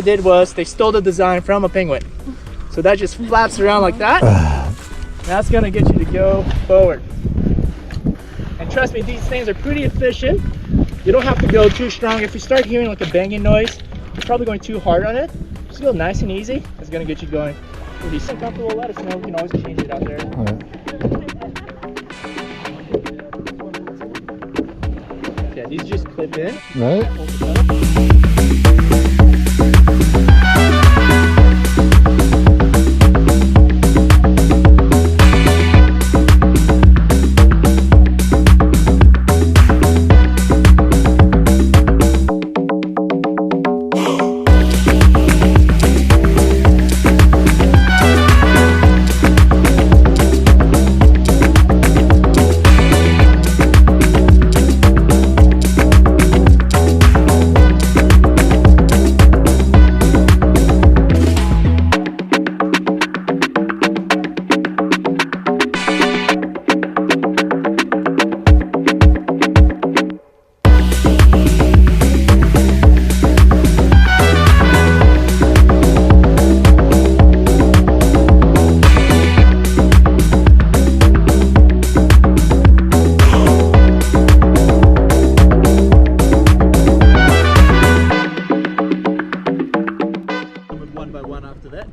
did was they stole the design from a penguin. So that just flaps around like that. That's gonna get you to go forward. And trust me, these things are pretty efficient. You don't have to go too strong. If you start hearing like a banging noise, you're probably going too hard on it. Just go nice and easy. It's gonna get you going pretty comfortable. Let us know. We can always change it out there. Yeah, these just clip in. Right.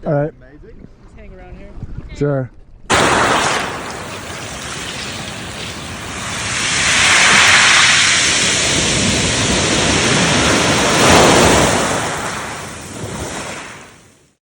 All right. Just hang around here. Sure.